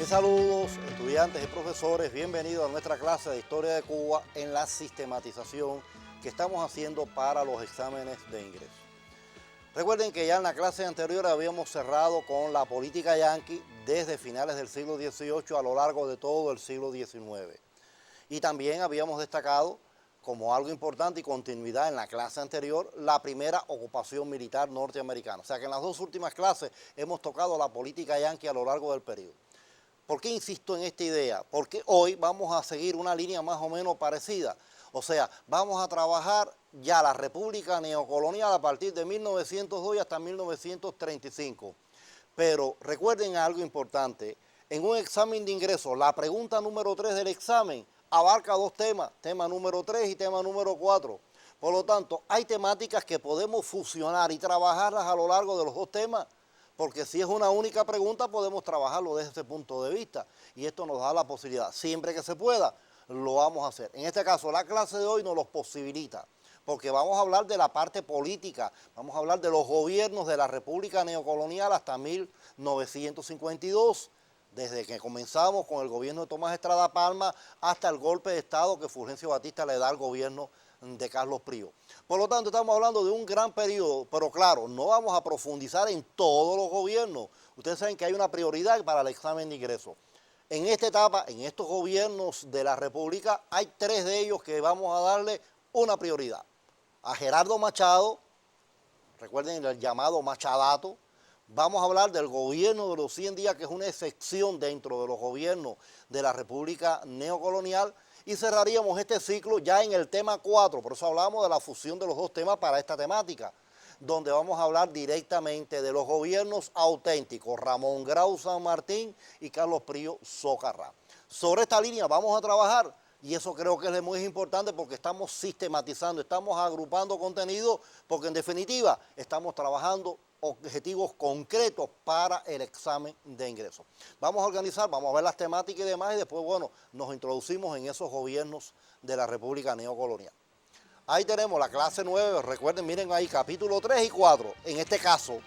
Mis saludos, estudiantes y profesores, bienvenidos a nuestra clase de Historia de Cuba en la sistematización que estamos haciendo para los exámenes de ingreso. Recuerden que ya en la clase anterior habíamos cerrado con la política yanqui desde finales del siglo XVIII a lo largo de todo el siglo XIX. Y también habíamos destacado como algo importante y continuidad en la clase anterior, la primera ocupación militar norteamericana. O sea que en las dos últimas clases hemos tocado la política yanqui a lo largo del periodo. ¿Por qué insisto en esta idea? Porque hoy vamos a seguir una línea más o menos parecida. O sea, vamos a trabajar ya la República Neocolonial a partir de 1902 hasta 1935. Pero recuerden algo importante, en un examen de ingreso, la pregunta número 3 del examen abarca dos temas, tema número 3 y tema número 4. Por lo tanto, hay temáticas que podemos fusionar y trabajarlas a lo largo de los dos temas, porque si es una única pregunta podemos trabajarlo desde ese punto de vista y esto nos da la posibilidad, siempre que se pueda, lo vamos a hacer. En este caso, la clase de hoy nos lo posibilita, porque vamos a hablar de la parte política, vamos a hablar de los gobiernos de la República Neocolonial hasta 1952, desde que comenzamos con el gobierno de Tomás Estrada Palma hasta el golpe de Estado que Fulgencio Batista le da al gobierno de Carlos Prío. Por lo tanto, estamos hablando de un gran periodo, pero claro, no vamos a profundizar en todos los gobiernos. Ustedes saben que hay una prioridad para el examen de ingreso. En esta etapa, en estos gobiernos de la República, hay tres de ellos que vamos a darle una prioridad. A Gerardo Machado, recuerden el llamado Machadato. Vamos a hablar del gobierno de los 100 días, que es una excepción dentro de los gobiernos de la República Neocolonial. Y cerraríamos este ciclo ya en el tema 4, por eso hablamos de la fusión de los dos temas para esta temática, donde vamos a hablar directamente de los gobiernos auténticos, Ramón Grau San Martín y Carlos Prío Socarrá. Sobre esta línea vamos a trabajar, y eso creo que es muy importante porque estamos sistematizando, estamos agrupando contenido, porque en definitiva estamos trabajando objetivos concretos para el examen de ingreso. Vamos a organizar, vamos a ver las temáticas y demás, y después, bueno, nos introducimos en esos gobiernos de la República Neocolonial. Ahí tenemos la clase 9, recuerden, miren ahí, capítulo 3 y 4. En este caso,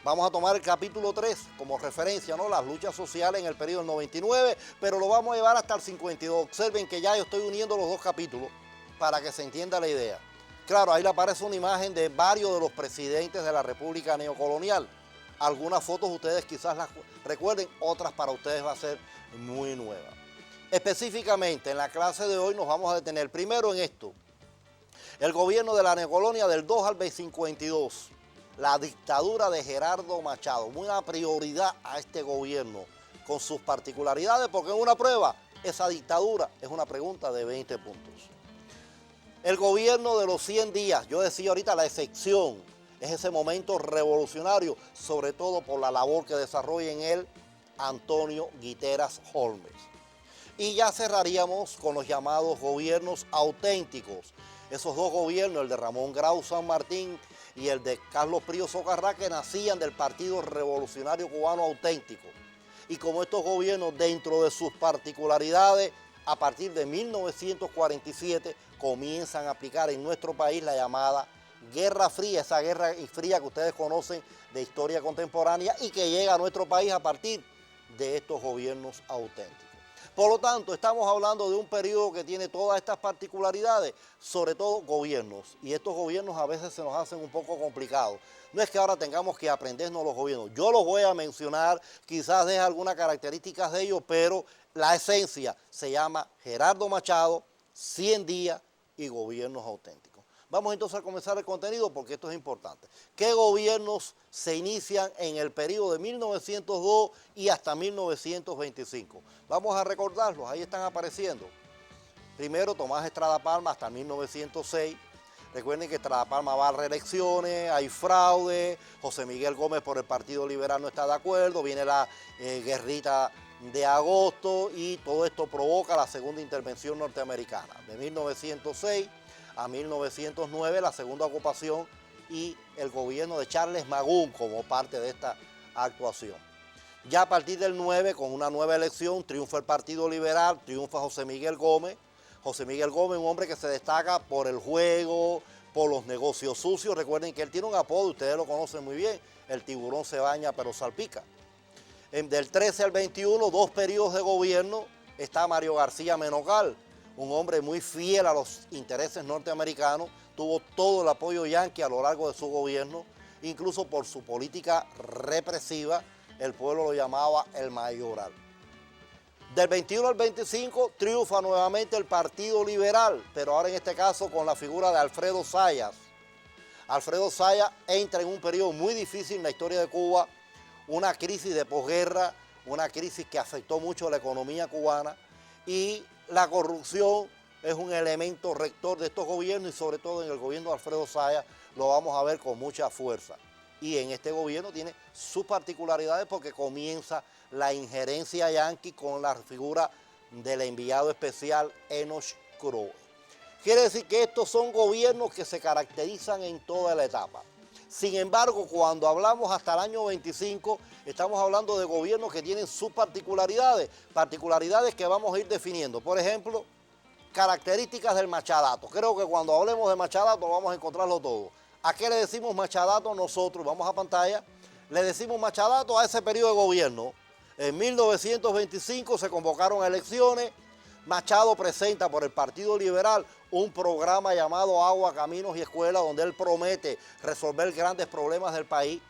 vamos a tomar el capítulo 3 como referencia, ¿no? Las luchas sociales en el periodo del 99, pero lo vamos a llevar hasta el 52. Observen que ya yo estoy uniendo los dos capítulos para que se entienda la idea. Claro, ahí le aparece una imagen de varios de los presidentes de la República Neocolonial. Algunas fotos ustedes quizás las recuerden, otras para ustedes va a ser muy nueva. Específicamente, en la clase de hoy nos vamos a detener primero en esto. El gobierno de la neocolonia del 2 al 52, la dictadura de Gerardo Machado, una prioridad a este gobierno con sus particularidades, porque en una prueba, esa dictadura es una pregunta de 20 puntos. El gobierno de los 100 días, yo decía ahorita la excepción, es ese momento revolucionario, sobre todo por la labor que desarrolla en él Antonio Guiteras Holmes. Y ya cerraríamos con los llamados gobiernos auténticos, esos dos gobiernos, el de Ramón Grau San Martín y el de Carlos Prío Socarrá, que nacían del Partido Revolucionario Cubano Auténtico. Y como estos gobiernos, dentro de sus particularidades, a partir de 1947 comienzan a aplicar en nuestro país la llamada Guerra Fría, esa guerra fría que ustedes conocen de historia contemporánea y que llega a nuestro país a partir de estos gobiernos auténticos. Por lo tanto, estamos hablando de un periodo que tiene todas estas particularidades, sobre todo gobiernos, y estos gobiernos a veces se nos hacen un poco complicados. No es que ahora tengamos que aprendernos los gobiernos, yo los voy a mencionar, quizás deje algunas características de ellos, pero la esencia se llama Gerardo Machado, 100 días y gobiernos auténticos. Vamos entonces a comenzar el contenido porque esto es importante. ¿Qué gobiernos se inician en el periodo de 1902 y hasta 1925? Vamos a recordarlos, ahí están apareciendo. Primero, Tomás Estrada Palma hasta 1906. Recuerden que Estrada Palma va a reelecciones, hay fraude, José Miguel Gómez por el Partido Liberal no está de acuerdo, viene la guerrita de agosto y todo esto provoca la segunda intervención norteamericana. De 1906 a 1909 la segunda ocupación y el gobierno de Charles Magún como parte de esta actuación. Ya a partir del 9, con una nueva elección, triunfa el Partido Liberal, triunfa José Miguel Gómez. José Miguel Gómez, un hombre que se destaca por el juego, por los negocios sucios. Recuerden que él tiene un apodo, ustedes lo conocen muy bien, el tiburón se baña pero salpica. Del 13 al 21, 2 periodos de gobierno, está Mario García Menocal, un hombre muy fiel a los intereses norteamericanos, tuvo todo el apoyo yanqui a lo largo de su gobierno, incluso por su política represiva, el pueblo lo llamaba el mayoral. Del 21 al 25 triunfa nuevamente el Partido Liberal, pero ahora en este caso con la figura de Alfredo Zayas. Alfredo Zayas entra en un periodo muy difícil en la historia de Cuba, una crisis de posguerra, una crisis que afectó mucho a la economía cubana, y la corrupción es un elemento rector de estos gobiernos, y sobre todo en el gobierno de Alfredo Zayas lo vamos a ver con mucha fuerza. Y en este gobierno tiene sus particularidades porque comienza la injerencia yanqui con la figura del enviado especial Enoch Crowe. Quiere decir que estos son gobiernos que se caracterizan en toda la etapa. Sin embargo, cuando hablamos hasta el año 25, estamos hablando de gobiernos que tienen sus particularidades, particularidades que vamos a ir definiendo. Por ejemplo, características del machadato. Creo que cuando hablemos de machadato vamos a encontrarlo todo. ¿A qué le decimos machadato nosotros? Vamos a pantalla. Le decimos machadato a ese periodo de gobierno. En 1925 se convocaron elecciones. Machado presenta por el Partido Liberal un programa llamado Agua, Caminos y Escuelas, donde él promete resolver grandes problemas del país.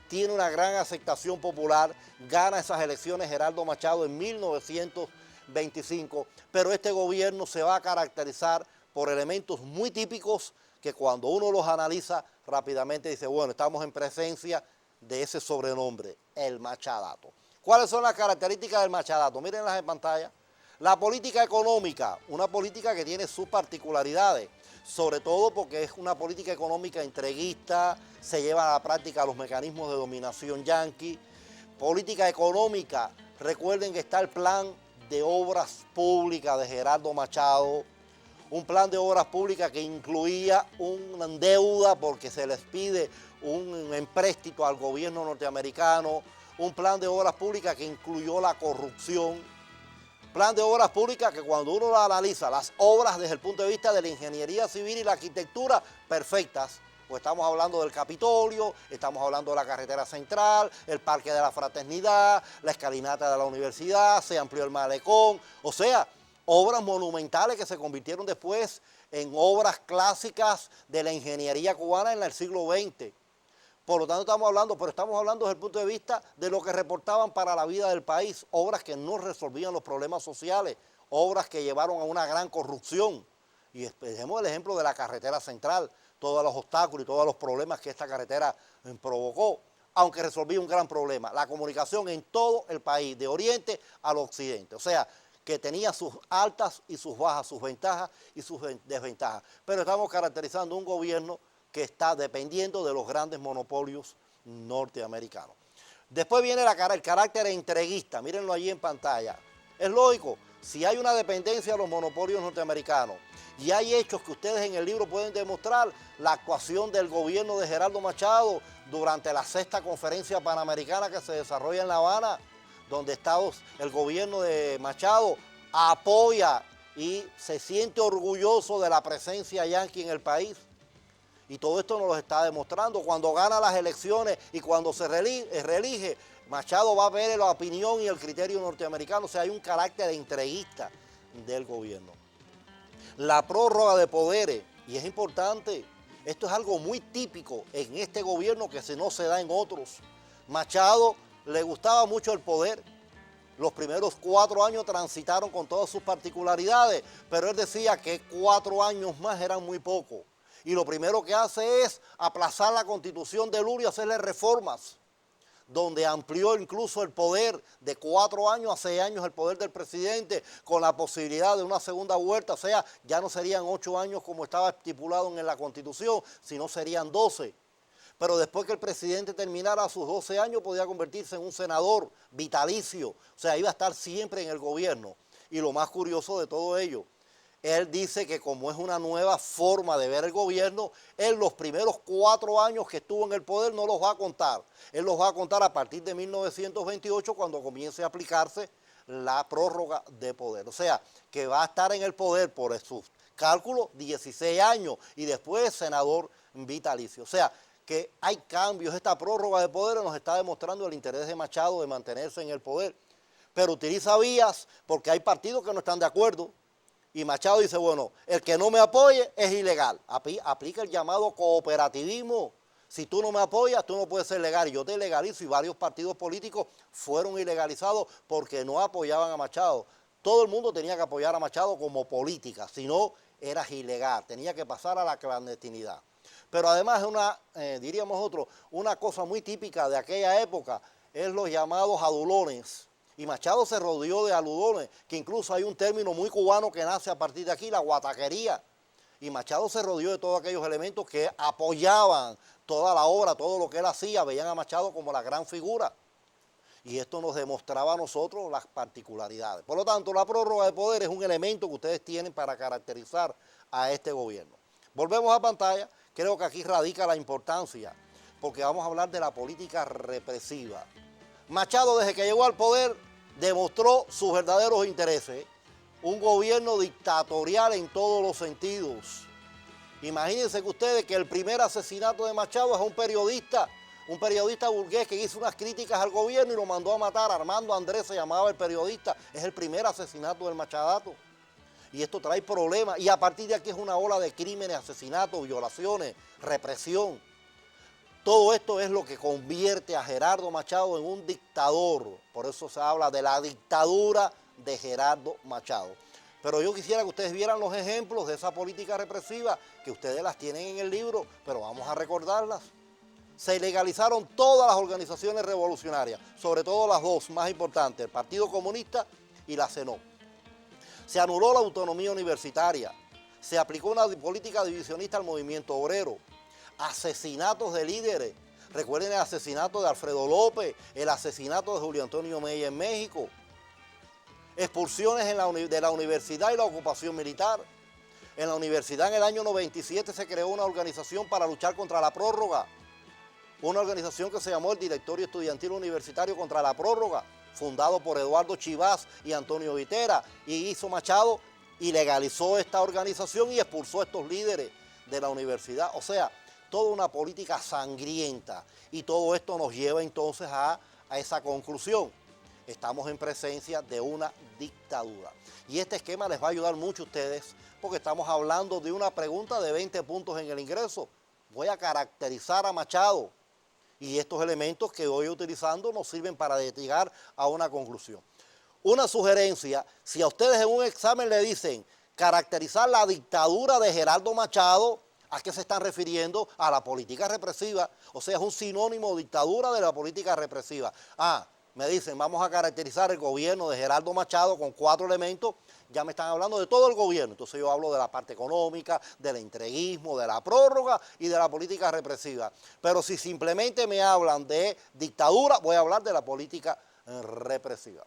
Tiene una gran aceptación popular, gana esas elecciones Geraldo Machado en 1925, pero este gobierno se va a caracterizar por elementos muy típicos que cuando uno los analiza rápidamente dice, bueno, estamos en presencia de ese sobrenombre, el machadato. ¿Cuáles son las características del machadato? Mírenlas en pantalla. La política económica, una política que tiene sus particularidades, sobre todo porque es una política económica entreguista, se llevan a la práctica los mecanismos de dominación yanqui. Política económica, recuerden que está el plan de obras públicas de Geraldo Machado, un plan de obras públicas que incluía una deuda porque se les pide un empréstito al gobierno norteamericano, un plan de obras públicas que incluyó la corrupción. Plan de obras públicas que cuando uno lo analiza, las obras desde el punto de vista de la ingeniería civil y la arquitectura, perfectas. Pues estamos hablando del Capitolio, estamos hablando de la carretera central, el Parque de la Fraternidad, la escalinata de la universidad, se amplió el malecón. O sea, obras monumentales que se convirtieron después en obras clásicas de la ingeniería cubana en el siglo XX. Por lo tanto estamos hablando desde el punto de vista de lo que reportaban para la vida del país, obras que no resolvían los problemas sociales, obras que llevaron a una gran corrupción. Y dejemos el ejemplo de la carretera central, todos los obstáculos y todos los problemas que esta carretera provocó, aunque resolvía un gran problema, la comunicación en todo el país, de oriente al occidente. O sea, que tenía sus altas y sus bajas, sus ventajas y sus desventajas. Pero estamos caracterizando un gobierno que está dependiendo de los grandes monopolios norteamericanos. Después viene el carácter entreguista, mírenlo allí en pantalla. Es lógico, si hay una dependencia de los monopolios norteamericanos y hay hechos que ustedes en el libro pueden demostrar, la actuación del gobierno de Geraldo Machado durante la 6ª Conferencia Panamericana que se desarrolla en La Habana, donde el gobierno de Machado apoya y se siente orgulloso de la presencia yanqui en el país. Y todo esto nos lo está demostrando. Cuando gana las elecciones y cuando se reelige, Machado va a ver la opinión y el criterio norteamericano. O sea, hay un carácter entreguista del gobierno. La prórroga de poderes, y es importante, esto es algo muy típico en este gobierno que no se da en otros. Machado le gustaba mucho el poder. Los primeros 4 años transitaron con todas sus particularidades, pero él decía que 4 años más eran muy poco. Y lo primero que hace es aplazar la Constitución de Lurio y hacerle reformas, donde amplió incluso el poder de 4 años a 6 años el poder del presidente, con la posibilidad de una segunda vuelta. O sea, ya no serían 8 años como estaba estipulado en la Constitución, sino serían 12. Pero después que el presidente terminara sus 12 años, podía convertirse en un senador vitalicio. O sea, iba a estar siempre en el gobierno. Y lo más curioso de todo ello, él dice que como es una nueva forma de ver el gobierno, él los primeros 4 años que estuvo en el poder no los va a contar. Él los va a contar a partir de 1928 cuando comience a aplicarse la prórroga de poder. O sea, que va a estar en el poder por sus cálculos 16 años y después senador vitalicio. O sea, que hay cambios. Esta prórroga de poderes nos está demostrando el interés de Machado de mantenerse en el poder, pero utiliza vías porque hay partidos que no están de acuerdo. Y Machado dice, bueno, el que no me apoye es ilegal. Aplica el llamado cooperativismo. Si tú no me apoyas, tú no puedes ser legal. Y yo te legalizo, y varios partidos políticos fueron ilegalizados porque no apoyaban a Machado. Todo el mundo tenía que apoyar a Machado como política, si no, eras ilegal, tenía que pasar a la clandestinidad. Pero además es una cosa muy típica de aquella época, es los llamados adulones. Y Machado se rodeó de adulones, que incluso hay un término muy cubano que nace a partir de aquí, la guataquería. Y Machado se rodeó de todos aquellos elementos que apoyaban toda la obra, todo lo que él hacía, veían a Machado como la gran figura. Y esto nos demostraba a nosotros las particularidades. Por lo tanto, la prórroga de poder es un elemento que ustedes tienen para caracterizar a este gobierno. Volvemos a pantalla, creo que aquí radica la importancia, porque vamos a hablar de la política represiva. Machado, desde que llegó al poder, demostró sus verdaderos intereses. Un gobierno dictatorial en todos los sentidos. Imagínense que ustedes que el primer asesinato de Machado es a un periodista burgués que hizo unas críticas al gobierno y lo mandó a matar. Armando Andrés se llamaba el periodista. Es el primer asesinato del Machadato. Y esto trae problemas. Y a partir de aquí es una ola de crímenes, asesinatos, violaciones, represión. Todo esto es lo que convierte a Gerardo Machado en un dictador. Por eso se habla de la dictadura de Gerardo Machado. Pero yo quisiera que ustedes vieran los ejemplos de esa política represiva, que ustedes las tienen en el libro, pero vamos a recordarlas. Se ilegalizaron todas las organizaciones revolucionarias, sobre todo las dos más importantes, el Partido Comunista y la CENO. Se anuló la autonomía universitaria, se aplicó una política divisionista al movimiento obrero, asesinatos de líderes. Recuerden el asesinato de Alfredo López, el asesinato de Julio Antonio Mella en México, expulsiones de la universidad y la ocupación militar. En la universidad en el año 97 se creó una organización para luchar contra la prórroga, una organización que se llamó el Directorio Estudiantil Universitario contra la Prórroga, fundado por Eduardo Chivás y Antonio Vitera, y hizo Machado ilegalizó esta organización y expulsó a estos líderes de la universidad. O sea, toda una política sangrienta, y todo esto nos lleva entonces a esa conclusión. Estamos en presencia de una dictadura. Y este esquema les va a ayudar mucho a ustedes, porque estamos hablando de una pregunta de 20 puntos en el ingreso. Voy a caracterizar a Machado, y estos elementos que voy utilizando nos sirven para llegar a una conclusión. Una sugerencia: si a ustedes en un examen le dicen caracterizar la dictadura de Gerardo Machado, ¿a qué se están refiriendo? A la política represiva. O sea, es un sinónimo de dictadura de la política represiva. Me dicen, vamos a caracterizar el gobierno de Gerardo Machado con 4 elementos, ya me están hablando de todo el gobierno. Entonces yo hablo de la parte económica, del entreguismo, de la prórroga y de la política represiva. Pero si simplemente me hablan de dictadura, voy a hablar de la política represiva.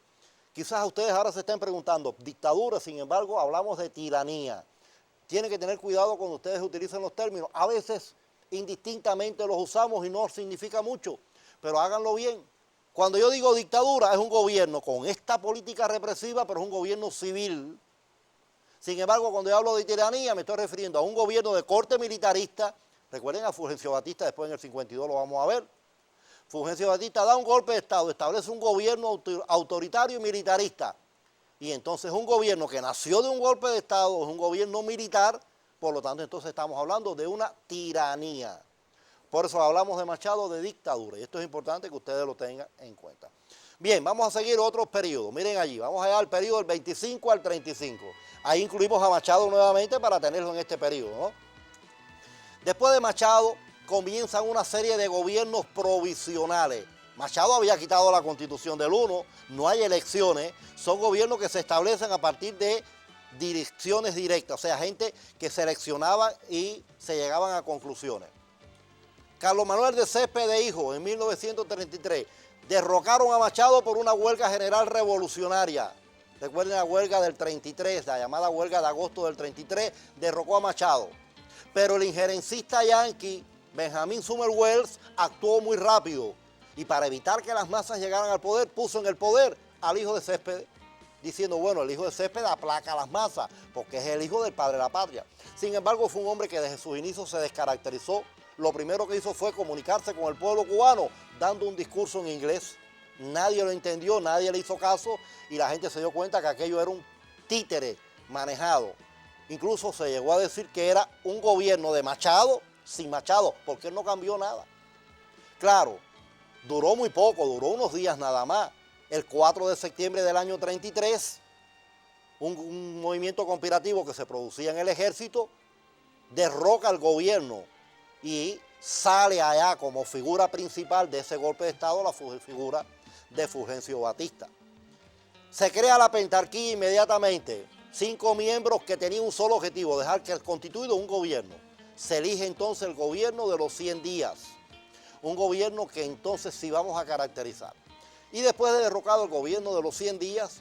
Quizás ustedes ahora se estén preguntando, dictadura, sin embargo, hablamos de tiranía. Tienen que tener cuidado cuando ustedes utilicen los términos. A veces indistintamente los usamos y no significa mucho, pero háganlo bien. Cuando yo digo dictadura, es un gobierno con esta política represiva, pero es un gobierno civil. Sin embargo, cuando yo hablo de tiranía, me estoy refiriendo a un gobierno de corte militarista. Recuerden a Fulgencio Batista, después en el 52 lo vamos a ver. Fulgencio Batista da un golpe de Estado, establece un gobierno autoritario y militarista. Y entonces un gobierno que nació de un golpe de Estado, es un gobierno militar, por lo tanto entonces estamos hablando de una tiranía. Por eso hablamos de Machado de dictadura, y esto es importante que ustedes lo tengan en cuenta. Bien, vamos a seguir otros periodos. Miren allí, vamos allá al periodo del 25 al 35. Ahí incluimos a Machado nuevamente para tenerlo en este periodo, ¿no? Después de Machado comienzan una serie de gobiernos provisionales. Machado había quitado la Constitución del 1, no hay elecciones, son gobiernos que se establecen a partir de direcciones directas, o sea, gente que seleccionaba y se llegaban a conclusiones. Carlos Manuel de Céspedes Hijo, en 1933, derrocaron a Machado por una huelga general revolucionaria. Recuerden la huelga del 33, la llamada huelga de agosto del 33, derrocó a Machado. Pero el injerencista yanqui, Benjamin Sumner Welles, actuó muy rápido, y para evitar que las masas llegaran al poder, puso en el poder al hijo de Céspedes, diciendo, bueno, el hijo de Céspedes aplaca a las masas, porque es el hijo del padre de la patria. Sin embargo, fue un hombre que desde sus inicios se descaracterizó lo primero que hizo fue comunicarse con el pueblo cubano dando un discurso en inglés. Nadie lo entendió, nadie le hizo caso y la gente se dio cuenta que aquello era un títere manejado. Incluso se llegó a decir que era un gobierno de Machado sin Machado, porque él no cambió nada. Claro, duró muy poco, duró unos días nada más. El 4 de septiembre del año 33, un movimiento conspirativo que se producía en el ejército derroca al gobierno y sale allá como figura principal de ese golpe de Estado la figura de Fulgencio Batista. Se crea la pentarquía inmediatamente, 5 miembros que tenían un solo objetivo, dejar que constituido un gobierno. Se elige entonces el gobierno de los 100 días, un gobierno que entonces sí vamos a caracterizar. Y después de derrocado el gobierno de los 100 días,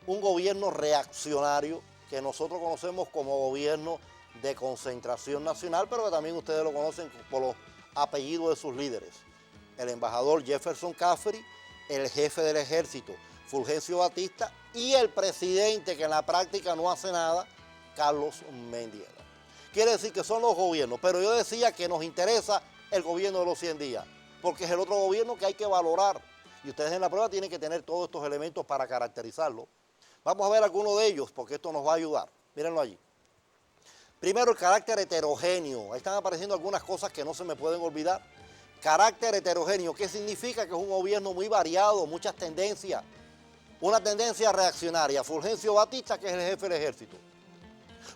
un gobierno reaccionario que nosotros conocemos como gobierno de concentración nacional, pero que también ustedes lo conocen por los apellidos de sus líderes. El embajador Jefferson Caffery, el jefe del ejército Fulgencio Batista y el presidente que en la práctica no hace nada, Carlos Mendieta. Quiere decir que son los gobiernos, pero yo decía que nos interesa el gobierno de los 100 días, porque es el otro gobierno que hay que valorar. Y ustedes en la prueba tienen que tener todos estos elementos para caracterizarlo. Vamos a ver algunos de ellos, porque esto nos va a ayudar. Mírenlo allí. Primero, el carácter heterogéneo. Ahí están apareciendo algunas cosas que no se me pueden olvidar. Carácter heterogéneo, ¿qué significa? Que es un gobierno muy variado, muchas tendencias. Una tendencia reaccionaria, Fulgencio Batista, que es el jefe del ejército.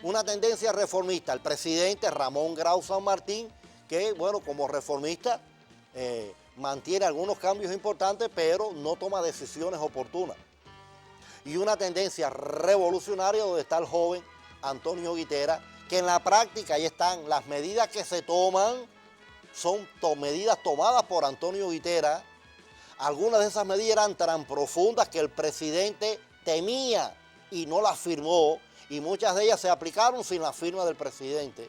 Una tendencia reformista, el presidente Ramón Grau San Martín, que, bueno, como reformista, mantiene algunos cambios importantes, pero no toma decisiones oportunas. Y una tendencia revolucionaria donde está el joven Antonio Guitera, que en la práctica ahí están las medidas que se toman, son medidas tomadas por Antonio Guitera. Algunas de esas medidas eran tan profundas que el presidente temía y no las firmó, y muchas de ellas se aplicaron sin la firma del presidente.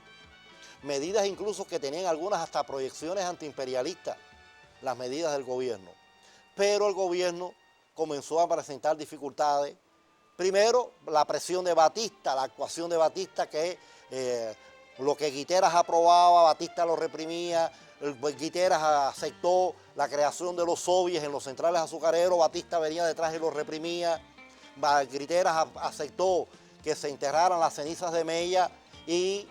Medidas incluso que tenían algunas hasta proyecciones antiimperialistas, las medidas del gobierno. Pero el gobierno comenzó a presentar dificultades. Primero, la presión de Batista, la actuación de Batista, que lo que Guiteras aprobaba, Batista lo reprimía. Guiteras aceptó la creación de los soviets en los centrales azucareros, Batista venía detrás y lo reprimía. Guiteras aceptó que se enterraran las cenizas de Mella y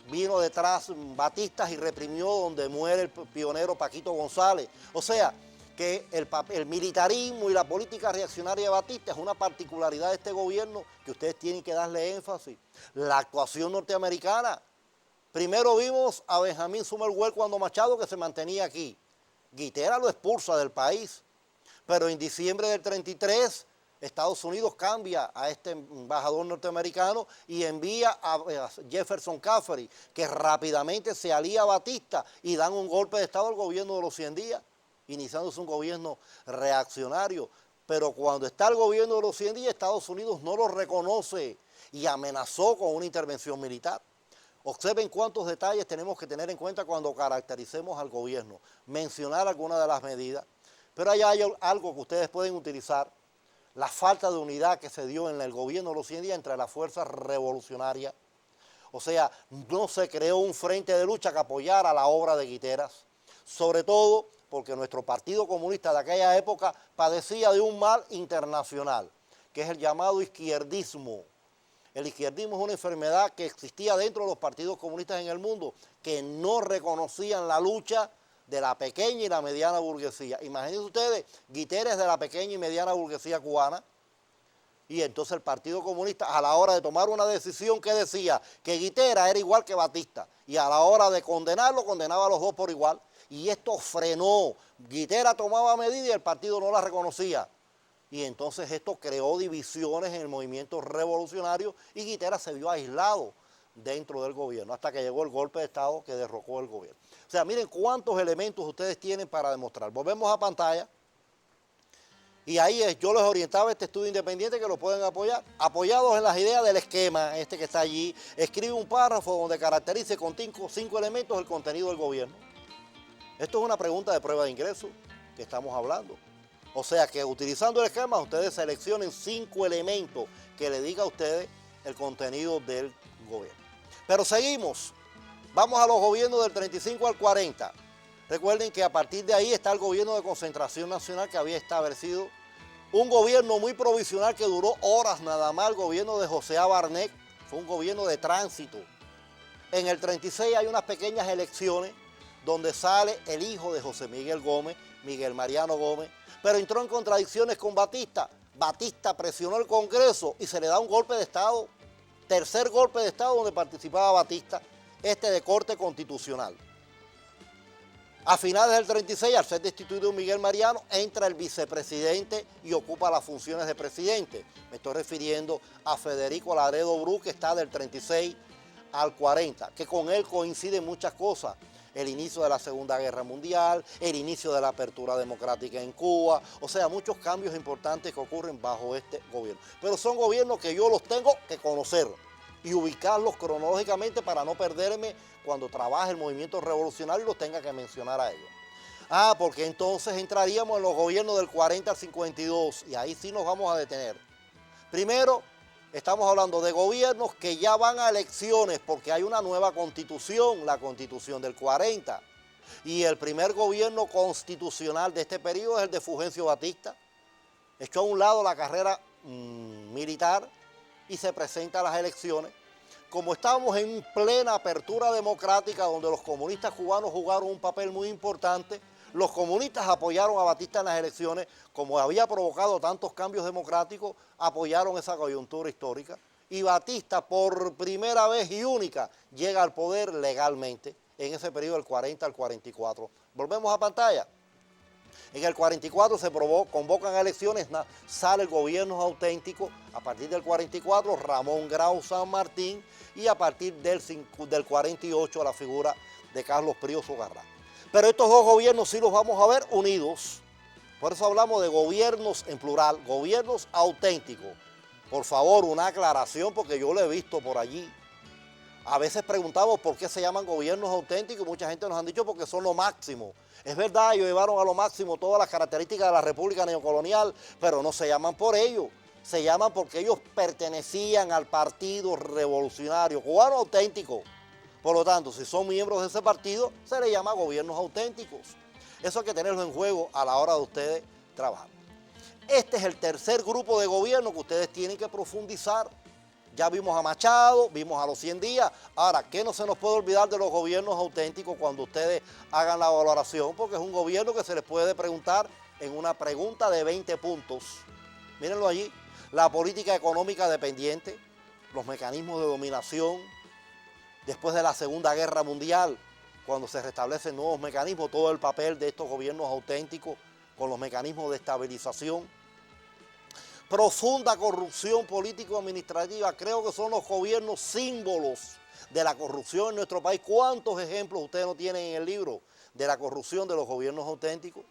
vino detrás Batista y reprimió donde muere el pionero Paquito González. O sea, que el militarismo y la política reaccionaria de Batista es una particularidad de este gobierno que ustedes tienen que darle énfasis. La actuación norteamericana. Primero vimos a Benjamín Summerwell cuando Machado, que se mantenía aquí. Guitera lo expulsa del país. Pero en diciembre del 33, Estados Unidos cambia a este embajador norteamericano y envía a Jefferson Caffery, que rápidamente se alía a Batista y dan un golpe de Estado al gobierno de los 100 días, iniciándose un gobierno reaccionario. Pero cuando está el gobierno de los 100 días, Estados Unidos no lo reconoce y amenazó con una intervención militar. Observen cuántos detalles tenemos que tener en cuenta cuando caractericemos al gobierno. Mencionar algunas de las medidas, pero hay algo que ustedes pueden utilizar. La falta de unidad que se dio en el gobierno de los 100 días entre las fuerzas revolucionarias. O sea, no se creó un frente de lucha que apoyara la obra de Guiteras. Sobre todo porque nuestro Partido Comunista de aquella época padecía de un mal internacional, que es el llamado izquierdismo. El izquierdismo es una enfermedad que existía dentro de los partidos comunistas en el mundo, que no reconocían la lucha de la pequeña y la mediana burguesía. Imagínense ustedes, Guiteras es de la pequeña y mediana burguesía cubana, y entonces el Partido Comunista, a la hora de tomar una decisión que decía que Guiteras era igual que Batista, y a la hora de condenarlo, condenaba a los dos por igual, y esto frenó. Guiteras tomaba medidas y el partido no las reconocía. Y entonces esto creó divisiones en el movimiento revolucionario y Guiteras se vio aislado dentro del gobierno hasta que llegó el golpe de Estado que derrocó el gobierno. O sea, miren cuántos elementos ustedes tienen para demostrar. Volvemos a pantalla y ahí yo les orientaba este estudio independiente que lo pueden apoyar. Apoyados en las ideas del esquema, este que está allí, escribe un párrafo donde caracterice con 5 elementos el contenido del gobierno. Esto es una pregunta de prueba de ingreso que estamos hablando. O sea que utilizando el esquema, ustedes seleccionen 5 elementos que le diga a ustedes el contenido del gobierno. Pero seguimos. Vamos a los gobiernos del 35 al 40. Recuerden que a partir de ahí está el gobierno de concentración nacional que había establecido un gobierno muy provisional que duró horas nada más, el gobierno de José A. Barnet, fue un gobierno de tránsito. En el 36 hay unas pequeñas elecciones donde sale el hijo de José Miguel Gómez, Miguel Mariano Gómez, pero entró en contradicciones con Batista. Batista presionó el Congreso y se le da un golpe de Estado, tercer golpe de Estado donde participaba Batista, este de corte constitucional. A finales del 36, al ser destituido Miguel Mariano, entra el vicepresidente y ocupa las funciones de presidente. Me estoy refiriendo a Federico Laredo Bru, que está del 36 al 40, que con él coinciden muchas cosas. El inicio de la Segunda Guerra Mundial, el inicio de la apertura democrática en Cuba, o sea, muchos cambios importantes que ocurren bajo este gobierno. Pero son gobiernos que yo los tengo que conocer y ubicarlos cronológicamente para no perderme cuando trabaje el movimiento revolucionario y los tenga que mencionar a ellos. Porque entonces entraríamos en los gobiernos del 40 al 52 y ahí sí nos vamos a detener. Primero, estamos hablando de gobiernos que ya van a elecciones porque hay una nueva constitución, la constitución del 40. Y el primer gobierno constitucional de este periodo es el de Fulgencio Batista. Echó a un lado la carrera militar y se presenta a las elecciones. Como estábamos en plena apertura democrática donde los comunistas cubanos jugaron un papel muy importante, los comunistas apoyaron a Batista en las elecciones, como había provocado tantos cambios democráticos, apoyaron esa coyuntura histórica y Batista por primera vez y única llega al poder legalmente en ese periodo del 40 al 44. Volvemos a pantalla. En el 44 se convocan elecciones, sale el gobierno auténtico, a partir del 44 Ramón Grau San Martín y a partir del 48 la figura de Carlos Prío Ugarrá. Pero estos dos gobiernos sí los vamos a ver unidos, por eso hablamos de gobiernos en plural, gobiernos auténticos. Por favor, una aclaración porque yo lo he visto por allí. A veces preguntamos por qué se llaman gobiernos auténticos y mucha gente nos han dicho porque son lo máximo. Es verdad, ellos llevaron a lo máximo todas las características de la República Neocolonial, pero no se llaman por ello. Se llaman porque ellos pertenecían al Partido Revolucionario Cubano Auténtico. Por lo tanto, si son miembros de ese partido, se les llama gobiernos auténticos. Eso hay que tenerlo en juego a la hora de ustedes trabajar. Este es el tercer grupo de gobierno que ustedes tienen que profundizar. Ya vimos a Machado, vimos a los 100 días. Ahora, ¿qué no se nos puede olvidar de los gobiernos auténticos cuando ustedes hagan la valoración? Porque es un gobierno que se les puede preguntar en una pregunta de 20 puntos. Mírenlo allí. La política económica dependiente, los mecanismos de dominación. Después de la Segunda Guerra Mundial, cuando se restablecen nuevos mecanismos, todo el papel de estos gobiernos auténticos con los mecanismos de estabilización. Profunda corrupción político-administrativa, creo que son los gobiernos símbolos de la corrupción en nuestro país. ¿Cuántos ejemplos ustedes no tienen en el libro de la corrupción de los gobiernos auténticos?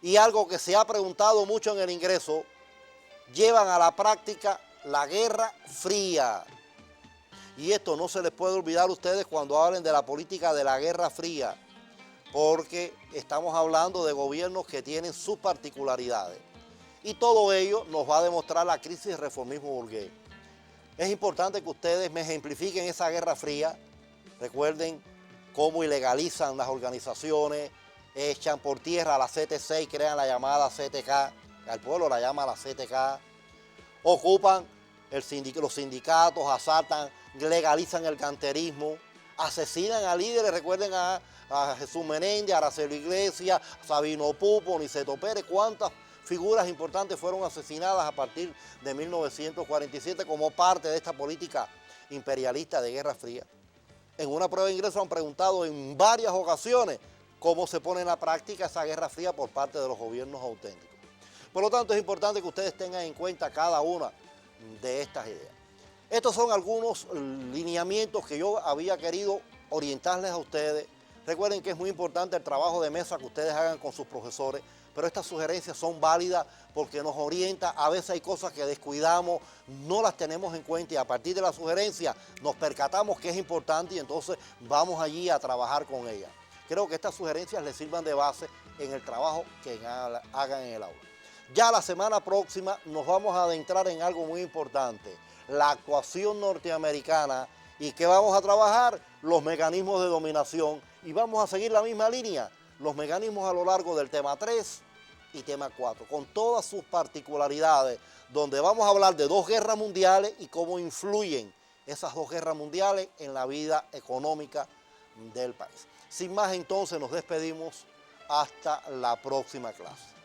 Y algo que se ha preguntado mucho en el ingreso, llevan a la práctica la Guerra Fría. Y esto no se les puede olvidar a ustedes cuando hablen de la política de la Guerra Fría, porque estamos hablando de gobiernos que tienen sus particularidades. Y todo ello nos va a demostrar la crisis del reformismo burgués. Es importante que ustedes me ejemplifiquen esa Guerra Fría. Recuerden cómo ilegalizan las organizaciones, echan por tierra a la CTC y crean la llamada CTK, al pueblo la llama la CTK, ocupan los sindicatos, asaltan, legalizan el canterismo, asesinan a líderes, recuerden a Jesús Menéndez, a Araceli Iglesias, a Sabino Pupo, Niceto Pérez, cuántas figuras importantes fueron asesinadas a partir de 1947 como parte de esta política imperialista de Guerra Fría. En una prueba de ingreso han preguntado en varias ocasiones cómo se pone en la práctica esa Guerra Fría por parte de los gobiernos auténticos. Por lo tanto, es importante que ustedes tengan en cuenta cada una de estas ideas. Estos son algunos lineamientos que yo había querido orientarles a ustedes. Recuerden que es muy importante el trabajo de mesa que ustedes hagan con sus profesores, pero estas sugerencias son válidas porque nos orienta. A veces hay cosas que descuidamos, no las tenemos en cuenta y a partir de la sugerencia nos percatamos que es importante y entonces vamos allí a trabajar con ellas. Creo que estas sugerencias les sirvan de base en el trabajo que hagan en el aula. Ya la semana próxima nos vamos a adentrar en algo muy importante, la actuación norteamericana ¿Y qué vamos a trabajar? Los mecanismos de dominación. Y vamos a seguir la misma línea, los mecanismos a lo largo del tema 3 y tema 4, con todas sus particularidades, donde vamos a hablar de 2 guerras mundiales y cómo influyen esas 2 guerras mundiales en la vida económica del país. Sin más, entonces, nos despedimos hasta la próxima clase.